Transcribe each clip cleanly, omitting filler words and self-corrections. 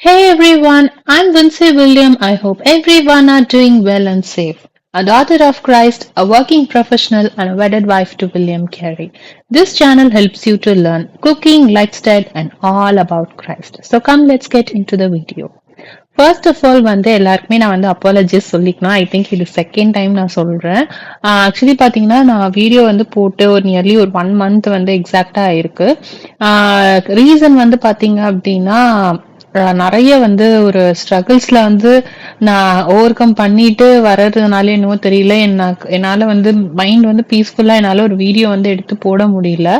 Hey everyone, I'm Vincy William. I hope everyone are doing well and safe. A daughter of Christ, a working professional, and a wedded wife to William Carey. This channel helps you to learn cooking, lifestyle, and all about Christ. So come, let's get into the video. First of all வந்து எல்லாருக்குமே நான் வந்து apologies சொல்லிக்கணும். I think இது second time நான் சொல்றேன். Actually பார்த்தீங்கன்னா நான் வீடியோ வந்து போட்டு ஒரு நியர்லி ஒரு 1 மந்த் வந்து எக்ஸாக்டா ஆயிருக்கு. ரீசன் வந்து பார்த்தீங்க அப்படின்னா நெறைய வந்து ஒரு ஸ்ட்ரகிள்ஸ்ல வந்து நான் ஓவர் கம் பண்ணிட்டு வர்றதுனால என்னவோ தெரியல. என்னால வந்து மைண்ட் வந்து பீஸ்ஃபுல்லா என்னால ஒரு வீடியோ வந்து எடுத்து போட முடியல.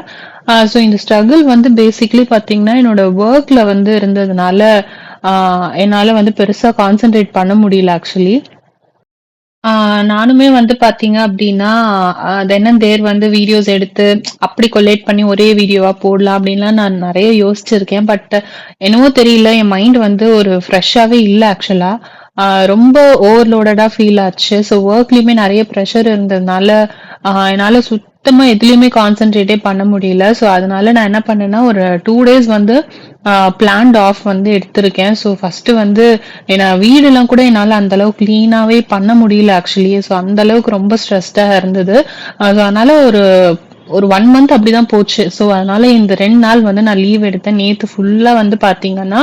ஸோ இந்த ஸ்ட்ரகிள் வந்து பேசிக்கலி பார்த்தீங்கன்னா, என்னோட ஒர்க்ல வந்து இருந்ததுனால, என்னால வந்து பெருசா கான்சன்ட்ரேட் பண்ண முடியல ஆக்சுவலி. நானுமே வந்து பார்த்தீங்க அப்டின்னா, தென் அண்ட் தேர் வந்து வீடியோஸ் எடுத்து அப்படி கொலேட் பண்ணி ஒரே வீடியோவா போடலாம் அப்டின்லாம் நான் நெறைய யோசிச்சிருக்கேன். பட் என்னவோ தெரியல என் மைண்ட் வந்து ஒரு ஃப்ரெஷ்ஷாவே இல்ல ஆக்சுவலா. ரொம்ப ஓவர்லோடடா ஃபீல் ஆச்சு. ஸோ ஒர்க்லயுமே நெறைய ப்ரெஷர் இருந்ததுனால, என்னால சுத்தமா எதுலயுமே கான்சன்ட்ரேட்டே பண்ண முடியல. ஸோ அதனால நான் என்ன பண்ணேன்னா, ஒரு 2 டேஸ் வந்து பிளான்ட் ஆஃப் வந்து எடுத்திருக்கேன். ஸோ ஃபர்ஸ்ட்டு வந்து ஏன்னா வீடெல்லாம் கூட என்னால அந்த அளவுக்கு கிளீனாவே பண்ண முடியல ஆக்சுவலி. ஸோ அந்த அளவுக்கு ரொம்ப ஸ்ட்ரெஸ்டா இருந்தது. அதனால ஒரு ஒரு 1 மந்த் அப்படிதான் போச்சு. ஸோ அதனால இந்த 2 நாள் வந்து நான் லீவ் எடுத்தேன். நேத்து ஃபுல்லா வந்து பார்த்தீங்கன்னா,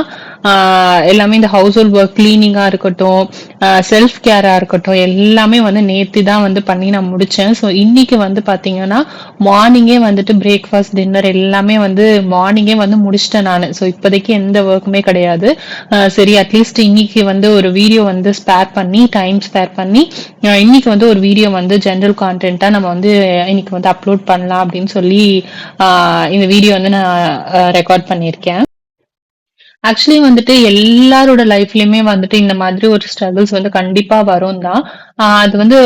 எல்லாமே இந்த ஹவுஸ் ஹோல்ட் ஒர்க் கிளீனிங்கா இருக்கட்டும், செல்ஃப் கேரா இருக்கட்டும், எல்லாமே வந்து நேத்து தான் வந்து பண்ணி நான் முடிச்சேன். ஸோ இன்னைக்கு வந்து பார்த்தீங்கன்னா, மார்னிங்கே வந்துட்டு பிரேக்ஃபாஸ்ட், டின்னர் எல்லாமே வந்து மார்னிங்கே வந்து முடிச்சுட்டேன் நானு. ஸோ இப்போதைக்கு எந்த ஒர்க்குமே கிடையாது. சரி அட்லீஸ்ட் இன்னைக்கு வந்து ஒரு வீடியோ வந்து ஸ்பேர் பண்ணி, டைம் ஸ்பேர் பண்ணி, இன்னைக்கு வந்து ஒரு வீடியோ வந்து ஜெனரல் கான்டென்ட்டா நம்ம வந்து இன்னைக்கு வந்து அப்லோட் பண்ணலாம் அப்படின்னு சொல்லி, இந்த வீடியோ வந்து நான் ரெக்கார்ட் பண்ணியிருக்கேன். ஆக்சுவலி வந்துட்டு எல்லாரோட லைஃப்லயுமே வந்துட்டு இந்த மாதிரி ஒரு ஸ்ட்ரகிள்ஸ் வந்து கண்டிப்பா வரும் தான். அது வந்து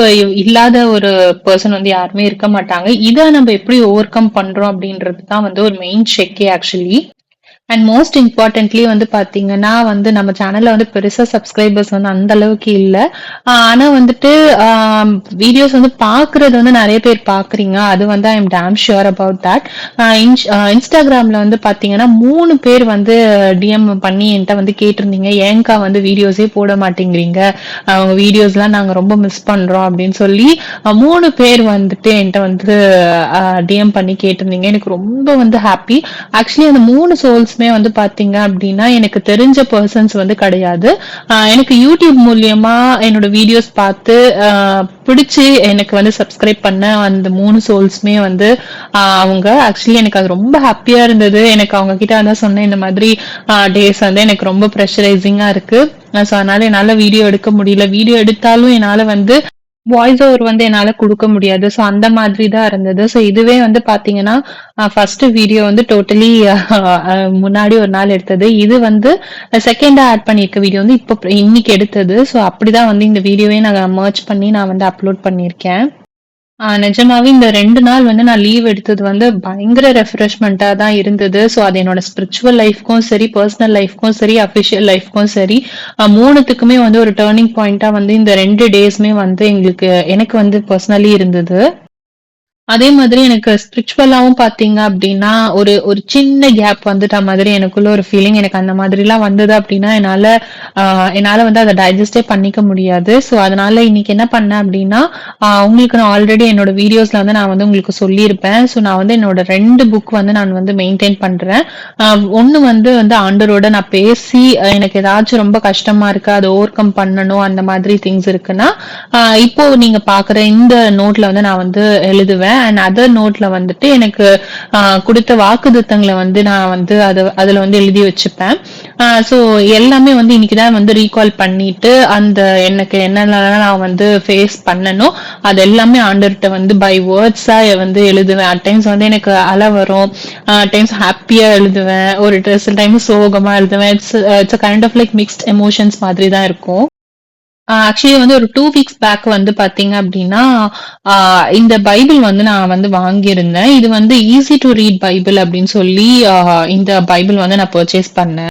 இல்லாத ஒரு பெர்சன் வந்து யாருமே இருக்க மாட்டாங்க. இத நம்ம எப்படி ஓவர் கம் பண்றோம் அப்படின்றது தான் வந்து ஒரு மெயின் செக்கே ஆக்சுவலி. அண்ட் மோஸ்ட் இம்பார்ட்டன்ட்லி வந்து பாத்தீங்கன்னா வந்து நம்ம சேனல்ல வந்து பெருசா சப்ஸ்கிரைபர்ஸ் வந்து அந்த அளவுக்கு இல்ல. ஆனா வந்துட்டு வீடியோஸ் வந்து பாக்குறது வந்து நிறைய பேர் பாக்குறீங்க. அது வந்து I am dam sure about that. இன்ஸ்டாகிராம்ல வந்து பாத்தீங்கன்னா 3 பேர் வந்து டிஎம் பண்ணி என்கிட்ட வந்து கேட்டிருந்தீங்க, ஏன்க்கா வந்து வீடியோஸே போட மாட்டேங்கிறீங்க, அவங்க வீடியோஸ்லாம் நாங்க ரொம்ப மிஸ் பண்றோம் அப்படின்னு சொல்லி 3 பேர் வந்துட்டு என்கிட்ட வந்து டிஎம் பண்ணி கேட்டிருந்தீங்க. எனக்கு ரொம்ப வந்து ஹாப்பி. ஆக்சுவலி அந்த 3 சோல்ஸ்மே வந்து பாத்தீங்க அப்படின்னா எனக்கு தெரிஞ்ச பர்சன்ஸ் வந்து கிடையாது. எனக்கு யூடியூப் மூலியமா என்னோட வீடியோஸ் பார்த்து பிடிச்சு எனக்கு வந்து சப்ஸ்கிரைப் பண்ண அந்த 3 சோல்ஸ்மே வந்து அவங்க ஆக்சுவலி எனக்கு அது ரொம்ப ஹாப்பியா இருந்தது. எனக்கு அவங்க கிட்ட அதான் சொன்னேன், இந்த மாதிரி டேஸ் வந்து எனக்கு ரொம்ப ப்ரெஷரைசிங்கா இருக்கு. ஸோ அதனால என்னால வீடியோ எடுக்க முடியல. வீடியோ எடுத்தாலும் என்னால வந்து வாய்ஸ் ஓவர் வந்து என்னால குடுக்க முடியாது. ஸோ அந்த மாதிரி தான் இருந்தது. ஸோ இதுவே வந்து பாத்தீங்கன்னா, ஃபர்ஸ்ட் வீடியோ வந்து டோட்டலி முன்னாடி ஒரு நாள் எடுத்தது. இது வந்து செகண்டா ஆட் பண்ணியிருக்க வீடியோ வந்து இன்னைக்கு எடுத்தது. ஸோ அப்படிதான் வந்து இந்த வீடியோவே நான் மர்ஜ் பண்ணி நான் வந்து அப்லோட் பண்ணியிருக்கேன். நிஜமாவே இந்த 2 நாள் வந்து நான் லீவ் எடுத்தது வந்து பயங்கர ரெஃப்ரெஷ்மெண்ட்டா தான் இருந்தது. ஸோ அது என்னோட ஸ்பிரிச்சுவல் லைஃப்க்கும் சரி, பெர்சனல் லைஃப்க்கும் சரி, அஃபிஷியல் லைஃப்க்கும் சரி, 3த்துக்குமே வந்து ஒரு டர்னிங் பாயிண்ட்டா வந்து இந்த 2 டேஸ்மே வந்து எனக்கு வந்து பெர்சனலி இருந்தது. அதே மாதிரி எனக்கு ஸ்பிரிச்சுவலாவும் பார்த்தீங்க அப்டின்னா, ஒரு ஒரு சின்ன கேப் வந்துட்ட மாதிரி எனக்குள்ள ஒரு ஃபீலிங். எனக்கு அந்த மாதிரிலாம் வந்தது அப்டின்னா, அ என்னால வந்து அத டைஜஸ்டே பண்ணிக்க முடியாது. ஸோ, அதனால இன்னைக்கு என்ன பண்ணேன் அப்டின்னா, உங்களுக்கு நான் ஆல்ரெடி என்னோட வீடியோஸ்ல வந்து நான் வந்து உங்களுக்கு சொல்லியிருப்பேன். ஸோ, நான் வந்து என்னோட 2 புக் வந்து நான் வந்து மெயின்டெயின் பண்றேன். அ 1 வந்து ஆண்டவரோட நான் பேசி எனக்கு ஏதாச்சும் ரொம்ப கஷ்டமா இருக்கு, அத ஓவர் கம் பண்ணணும் அந்த மாதிரி திங்ஸ் இருக்குன்னா, இப்போ நீங்க பார்க்குற இந்த நோட்ல வந்து நான் வந்து எழுதுவேன். அண்ட் அதர் நோட்ல வந்துட்டு எனக்கு குடுத்த வாக்குத்தத்தங்கள வந்து நான் வந்து அதுல வந்து எழுதி வச்சுப்பேன். ஸோ எல்லாமே வந்து இன்னைக்கு தான் வந்து ரீகால் பண்ணிட்டு, எனக்கு என்னென்னலாம் நான் வந்து ஃபேஸ் பண்ணனோ, அது எல்லாமே ஆண்டவர்ட்ட வந்து பை வேர்ட்ஸா வந்து எழுதுவேன். அட் டைம்ஸ் வந்து எனக்கு அழ வரும். டைம்ஸ் ஹாப்பியா எழுதுவேன். சில டைம் சோகமா எழுதுவேன். It's a kind of like mixed emotions மாதிரி தான் இருக்கும். ஆக்சுவலி வந்து ஒரு 2 வீக்ஸ் பேக் வந்து பார்த்தீங்க அப்டின்னா, இந்த பைபிள் வந்து நான் வந்து வாங்கியிருந்தேன். இது வந்து ஈஸி டூ ரீட் பைபிள் அப்டின்னு சொல்லி, இந்த பைபிள் வந்து நான் பர்ச்சேஸ் பண்ணேன்.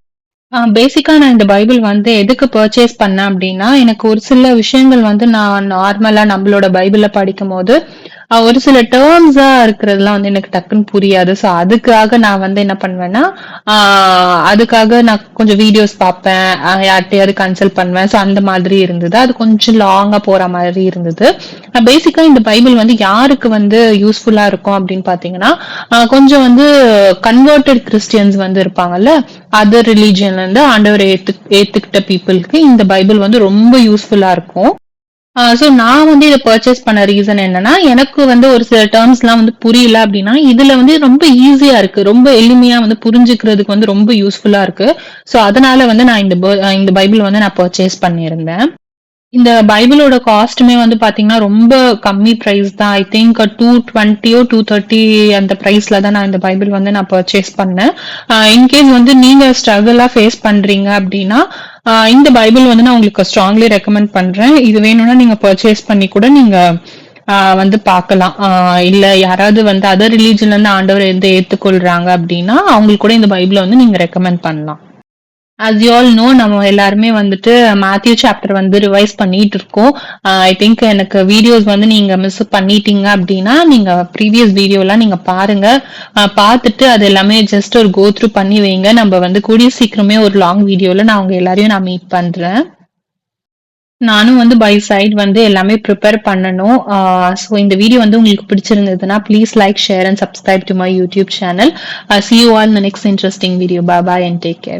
பேசிக்கா நான் இந்த பைபிள் வந்து எதுக்கு பர்ச்சேஸ் பண்ணேன் அப்டின்னா, எனக்கு ஒரு சில விஷயங்கள் வந்து நான் நார்மலா நம்மளோட பைபிள்ல படிக்கும்போது, ஒரு சில டேர்ம்ஸா இருக்கிறதெல்லாம் வந்து எனக்கு டக்குன்னு புரியாது. ஸோ அதுக்காக நான் வந்து என்ன பண்ணுவேன்னா, அதுக்காக நான் கொஞ்சம் வீடியோஸ் பார்ப்பேன். யார்ட்டயாவது கன்சல்ட் பண்ணுவேன். ஸோ அந்த மாதிரி இருந்தது. அது கொஞ்சம் லாங்கா போற மாதிரி இருந்தது. பேசிக்கா இந்த பைபிள் வந்து யாருக்கு வந்து யூஸ்ஃபுல்லா இருக்கும் அப்படின்னு பார்த்தீங்கன்னா, கொஞ்சம் வந்து கன்வெர்ட்டட் கிறிஸ்டியன்ஸ் வந்து இருப்பாங்கல்ல, அதர் ரிலிஜியன்ல இருந்து ஆண்டவரை ஏத்துக்கிட்ட பீப்புளுக்கு இந்த பைபிள் வந்து ரொம்ப யூஸ்ஃபுல்லா இருக்கும். சோ நான் வந்து இத பர்ச்சேஸ் பண்ண ரீசன் என்னன்னா, எனக்கு வந்து ஒரு சில டெர்ம்ஸ்லாம் வந்து புரியல அப்டின்னா, இதுல வந்து ரொம்ப ஈஸியா இருக்கு. ரொம்ப எளிமையா வந்து புரிஞ்சுக்கிறதுக்கு வந்து ரொம்ப யூஸ்ஃபுல்லா இருக்கு. சோ அதனால வந்து நான் இந்த பைபிள் வந்து நான் பர்ச்சேஸ் பண்ணியிருந்தேன். இந்த பைபிளோட காஸ்ட்டுமே வந்து பாத்தீங்கன்னா, ரொம்ப கம்மி பிரைஸ் தான். ஐ திங்க் 220 230 அந்த பிரைஸ்ல தான் நான் இந்த பைபிள் வந்து நான் பர்ச்சேஸ் பண்ணேன். இன்கேஸ் வந்து நீங்க ஸ்ட்ரகிளா ஃபேஸ் பண்றீங்க அப்டின்னா, இந்த பைபிள் வந்து நான் உங்களுக்கு ஸ்ட்ராங்லி ரெக்கமெண்ட் பண்றேன். இது வேணும்னா நீங்க பர்ச்சேஸ் பண்ணி கூட நீங்க வந்து பார்க்கலாம். இல்ல யாராவது வந்து அதர் ரிலிஜன்ல இருந்து ஆண்டவர வந்து ஏத்துக்கொள்றாங்க அப்டின்னா, அவங்களுக்கு கூட இந்த பைபிள வந்து நீங்க ரெக்கமெண்ட் பண்ணலாம். அஸ் யூ ஆல் நோ நம்ம எல்லாருமே வந்துட்டு மேத்யூ சாப்டர் வந்து ரிவைஸ் பண்ணிட்டு இருக்கோம். ஐ திங்க் எனக்கு வீடியோஸ் வந்து நீங்க மிஸ் பண்ணிட்டீங்க அப்படின்னா நீங்க ப்ரீவியஸ் வீடியோலாம் நீங்க பாருங்க. பார்த்துட்டு அது எல்லாமே ஜஸ்ட் ஒரு கோ த்ரூ பண்ணி வைங்க. நம்ம வந்து கூடிய சீக்கிரமே ஒரு லாங் வீடியோல நான் உங்க எல்லாரையும் நான் மீட் பண்றேன். நானும் வந்து பை சைட் வந்து எல்லாமே ப்ரிப்பேர் பண்ணணும். ஸோ இந்த வீடியோ வந்து உங்களுக்கு பிடிச்சிருந்ததுன்னா please like, share and subscribe to my YouTube channel. See you all in the next interesting video. Bye bye and take care.